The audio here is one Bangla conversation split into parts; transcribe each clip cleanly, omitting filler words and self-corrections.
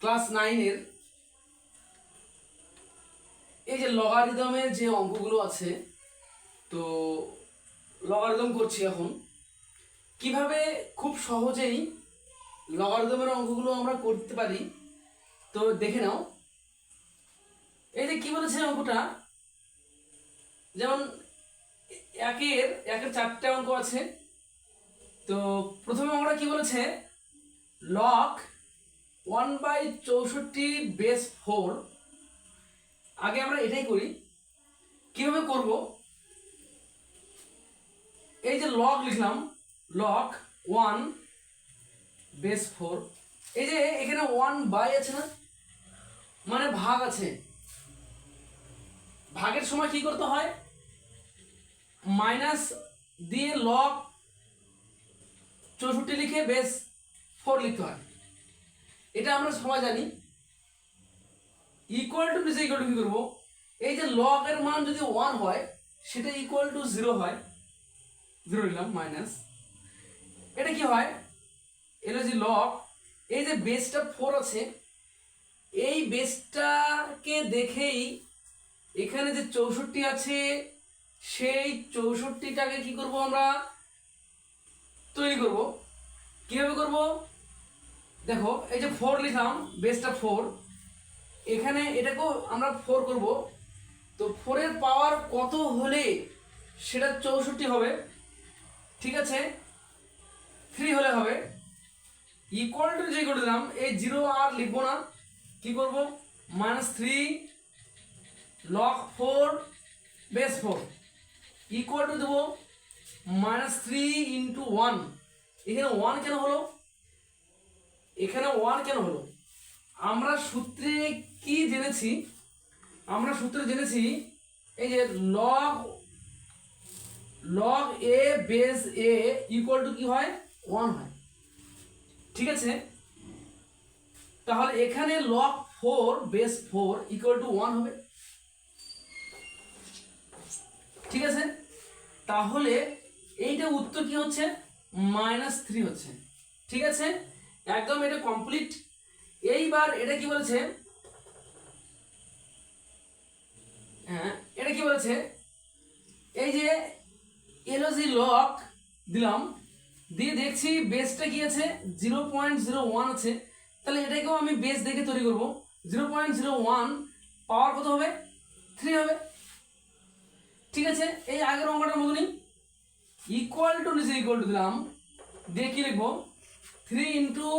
ক্লাস 9-এর এই যে লগারিদমের যে অঙ্কগুলো আছে, তো লগারিদম করছি এখন। কিভাবে খুব সহজেই লগারিদমের অঙ্কগুলো আমরা করতে পারি, তো দেখে নাও। এই যে কি বলেছে অঙ্কটা, যেমন একের 4টে অঙ্ক আছে। তো প্রথমে অঙ্কটা কি বলেছে, লগ 1/64 আগে আমরা এটাই করি। কিভাবে করব, এই যে লগ লিখলাম, লগ 1/4, এই যে এখানে 1 আছে না, মানে ভাগ আছে। ভাগের সময় কি করতে হয়, মাইনাস দিয়ে লগ 64 লিখে বেস 4 লিখতে হয়। এটা আমরা সবাই জানি। ইকুয়াল টু নিচে ইকুয়াল টু কি করবো, এই যে লগ এর মান যদি 1 হয় সেটা ইকুয়াল টু 0 হয়, 0 লিখলাম মাইনাস। এটা কি হয়, এলো যে লগ, এই যে বেসটা 4 আছে, এই বেসটাকে দেখেই এখানে যে 64 আছে সেই 64টাকে কি করব, আমরা তৈরি করব। কিভাবে করব, দেখো এই যে 4 লিখলাম, বেসটা 4, এখানে এটাকেও আমরা 4 করব। তো 4 এর পাওয়ার কত হলে সেটা 64 হবে, ঠিক আছে, 3 হলে হবে। ইকুয়াল টু যে করে দিলাম, এই 0 আর লিখবো না, কি করব, -3 log 4 বেস 4 ইকুয়াল টু দেবো -3 ইন্টু 1। এখানে 1 কেন হলো, এখানে 1 কেন হলো, আমরা সূত্রে কি জেনেছি, আমরা সূত্রে জেনেছি এই যে log a base a equal to কি হয়, 1 হয়, ঠিক আছে। তাহলে এখানে log 4 বেস 4 ইকুয়াল টু 1 হবে, ঠিক আছে। তাহলে এইটা উত্তর কি হচ্ছে, -3 হচ্ছে, ঠিক আছে, একদম এটা কমপ্লিট। এইবার এটা কি বলেছে, হ্যাঁ এটা কি বলেছে, এই যে এলজি লক দিলাম, দিয়ে দেখছি বেসটা কি আছে, 0.01 আছে। তাহলে এটাকেও আমি বেস দেখে তৈরি করব। 0.01 পাওয়ার কত হবে, 3 হবে, ঠিক আছে। এই আগের অঙ্কটার মতনই ইকুয়াল টু নিচে ইকুয়াল টু দিলাম, দিয়ে কি লিখবো, 3 into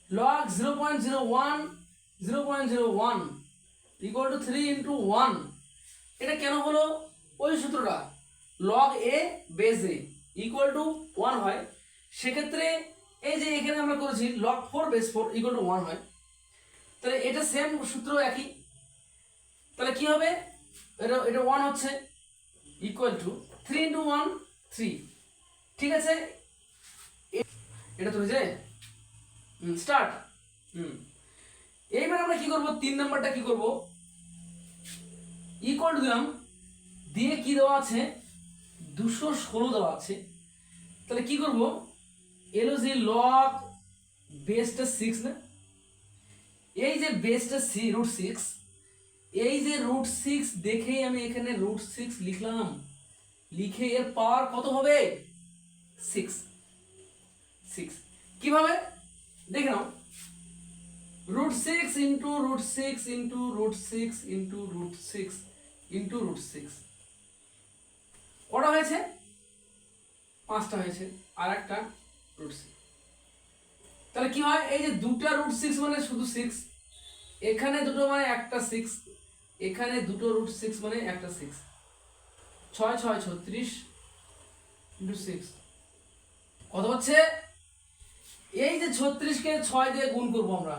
log 0.01 equal to 3 into 1। এটা কেন হলো, ওই সূত্রটা log A base A equal to 1 হয়। সেক্ষেত্রে এই যে এখানে আমরা করেছি লগ 4 বেস 4 ইকুয়াল টু 1 হয়, তাহলে এটা সেম সূত্র একই। তাহলে কি হবে, এটা 1 হচ্ছে, ইকুয়াল টু 3 ইন্টু 1 3, ঠিক আছে। এটা তো হয়েছে, স্টার্ট। এইবার আমরা কি করব, 3 নাম্বারটা কি করব, ইকুয়াল টু দিলাম, দিয়ে কি দেওয়া আছে, 216 দেওয়া আছে। তাহলে কি করব, এলো যে লগ বেসটা 6 না, এই যে বেসটা √6, এই যে √6 দেখেই আমি এখানে √6 লিখলাম, লিখে এর পাওয়ার কত হবে, 6। কিভাবে দেখে নাও, √6 ইন্টু √6 ইন্টু √6 ইন্টু √6 ইন্টু √6, কটা হয়েছে, 5টা হয়েছে, আর একটা √6। তাহলে কি হয়, এই যে দুটা √6 মানে শুধু 6, এখানে দুটো মানে একটা 6, এখানে দুটো √6 মানে একটা 6, 6 6 36 ইন্টু 6 কত হচ্ছে, এই যে 36কে 6 দিয়ে গুণ করবো আমরা,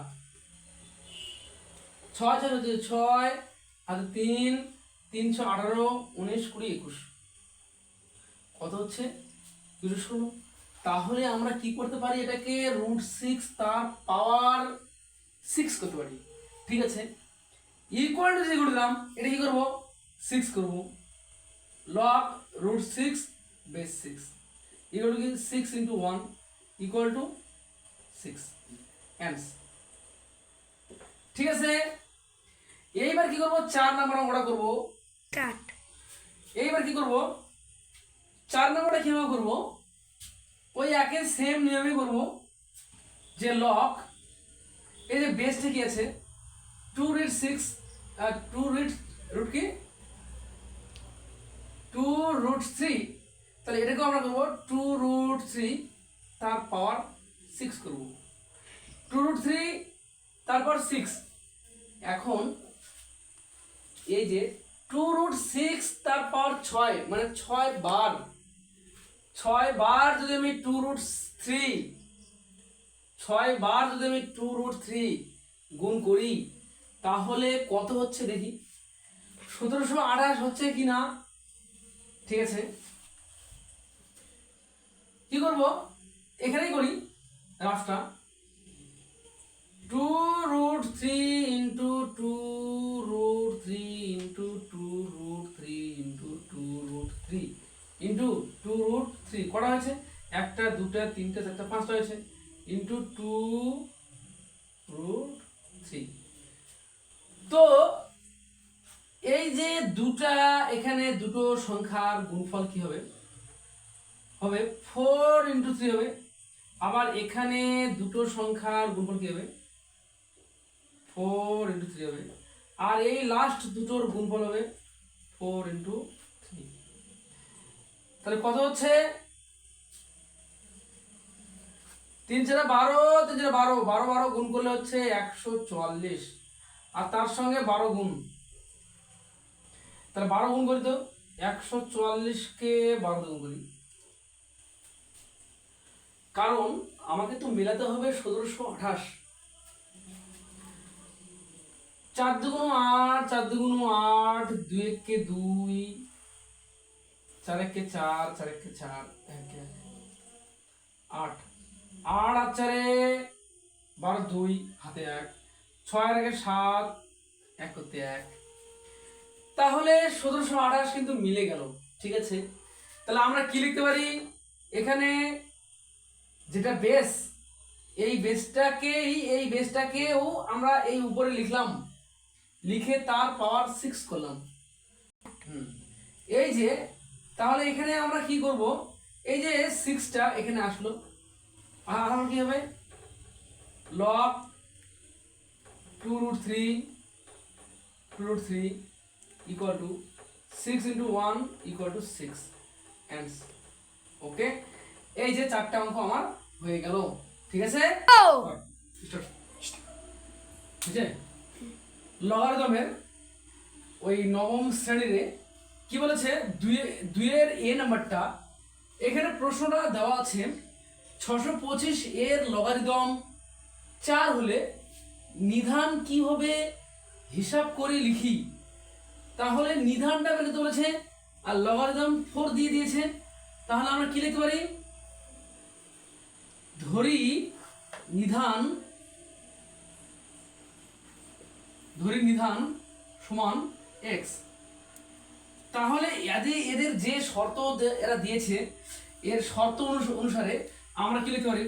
6 6 হচ্ছে 6 আর 3 3 6 18 19 20 21, কত হচ্ছে 216। তাহলে আমরা কি করতে পারি, এটাকে √6 তার পাওয়ার 6 করতে পারি, ঠিক আছে। ইকুয়াল টু যে দিলাম, এটা কি করবো, 6 করবো, log √6 base 6 equal to 6 into 1 equal to 6, answer. ঠিক আছে, এইবার কি করব 4 নাম্বার অঙ্কটা করব। কাট এইবার কি করব 4 নাম্বারটা কিভাবে করব, ওই একই সেম নিয়মে করব, যে লগ এই যে বেসটা কি আছে 2√6 আর 2√3, 2√3, তাহলে এটাকে আমরা করব 2√3 তার পাওয়ার 6 করব, 2√3 তারপর 6। এখন এই যে 2√6 তার পাওয়ার 6, মানে 6 বার, 6 বার যদি আমি 2√3, 6 বার যদি আমি 2√3 গুণ করি তাহলে কত হচ্ছে দেখি, 1728 হচ্ছে কি না। ঠিক আছে, কি করব এখানেই করি রাফটা, 2√3 ইন্টু 2√3 ইন্টু 2√3 ইন্টু 2√3 ইন্টু 2√3 কটা হয়েছে, 1 2 3 4 5টা হয়েছে, ইন্টু 2√3। তো এই যে দুটা এখানে দুটো সংখ্যার গুণফল কি হবে, হবে 4 ইন্টু 3 হবে, আবার এখানে দুটো সংখ্যার গুণফল কি হবে 4 ইন্টু 3 হবে, আর এই লাস্ট দুটোর গুণফল হবে 4 ইন্টু 3। তাহলে কত হচ্ছে 3 4 12, 3 4 12, 12 12 গুণ করলে হচ্ছে 144, আর তার সঙ্গে 12 গুণ, তাহলে 12 গুণ করি তো 144 কে 12 গুণ করি, কারণ আমাকে তো মেলাতে হবে 1728। 4 দুগুণ 8, 4 দুগুণ 8, 2 1 2, 4 1 4, 4 1 4, 8, 8 আর 4 12, 2 হাতে 1, 6 আর 1 7, 1 করতে 1, তাহলে 1728 কিন্তু মিলে গেল। ঠিক আছে, তাহলে আমরা কি লিখতে পারি, এখানে যেটা বেস, এই বেসটাকেও আমরা এই উপরে লিখলাম, লিখে তার পাওয়ার 6 করলাম। এই যে তাহলে এখানে আমরা কি করব, এই যে 6টা এখানে আসলো, আর আমার কি হবে log 2√3 equal to 6 into 1 equal to 6 and ওকে, এই যে 4টা অঙ্ক আমার হয়ে গেল। ঠিক আছে, ঠিক আছে, লগারিদমের ওই নবম শ্রেণীতে কি বলেছে, 2 এর এ নাম্বারটা, এখানে প্রশ্নটা দেওয়া আছে 625 এর লগারিদম 4 হলে নিধান কিভাবে হিসাব করে লিখি, তাহলে নিধানটা বেরোতে বলেছে আর লগারিদম 4 দিয়ে দিয়েছে, তাহলে আমরা কি লিখতে পারি, ধরি নিধান সমান x। তাহলে এদের যে শর্ত এরা দিয়েছে, এর শর্ত অনুসারে আমরা কি লিখতে পারি,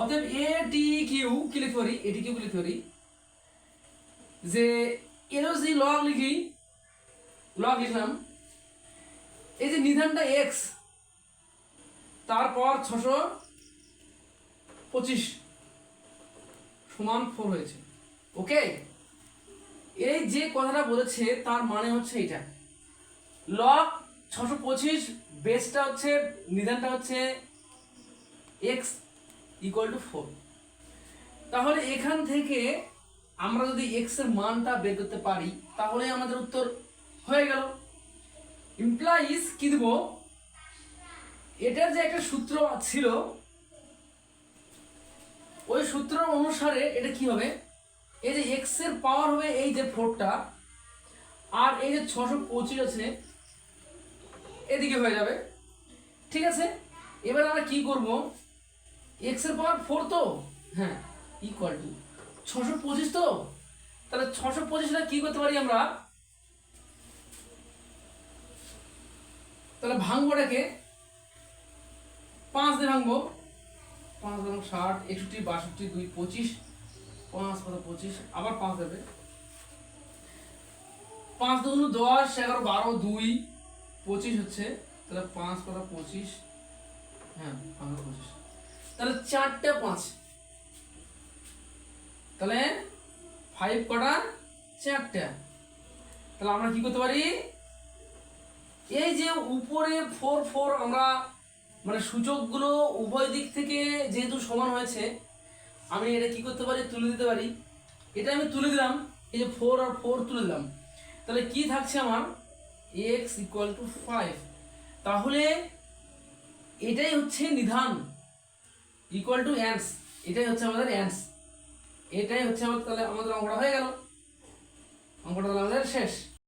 অতএব ATQ কি লিখতে পারি, ATQ কি লিখতে পারি, যে এর যদি লগ লিখলাম, এই যে নিধানটা x, তারপর 625 সমান 4 হয়েছে। ওকে, এই যে কথাটা বলেছে তার মানে হচ্ছে এটা, লগ 625 বেসটা হচ্ছে, নিধানটা হচ্ছে x ইকুয়াল টু 4। তাহলে এখান থেকে আমরা যদি x এর মানটা বের করতে পারি তাহলে আমাদের উত্তর হয়ে গেল। ইমপ্লাইজ কি দেব, এটার যে একটা সূত্র ছিল ওই সূত্র অনুসারে এটা কি হবে, এই যে x এর পাওয়ার হবে এই যে 4টা, আর এই যে 625 আছে এদিকে হয়ে যাবে। ঠিক আছে, এবার আমরা কি করব, x এর পাওয়ার 4 তো, হ্যাঁ, ইকুয়াল টু 625 তো, তাহলে 625টা কি করতে পারি আমরা, তাহলে ভাঙবোটাকে 5 দিয়ে ভাঙবো, 5 60, 61, 62, 25, 5 কত 25, আবার 5 দেবে, 5 দুগুণ 10, 11 12 2 25 হচ্ছে, তাহলে 5 কত 25, হ্যাঁ 5 25, তাহলে 4টে 5, তাহলে 5 কটা 4টে, তাহলে আমরা কি করতে পারি, এই যে উপরে 4 4 আমরা মানে সূচকগুলো উভয় দিক থেকে যেহেতু সমান হয়েছে, আমি এটা কি করতে পারি, তুলে দিতে পারি। এটা আমি তুলে দিলাম, এই যে 4 আর 4 তুলে দিলাম, তাহলে কি থাকছে আমার x = 5, তাহলে এটাই হচ্ছে নিধান = অ্যান্স, এটাই হচ্ছে আমাদের অ্যান্স, এটাই হচ্ছে আমাদের, তাহলে আমাদের অঙ্কটা হয়ে গেল, অঙ্কটা তাহলে আমাদের শেষ।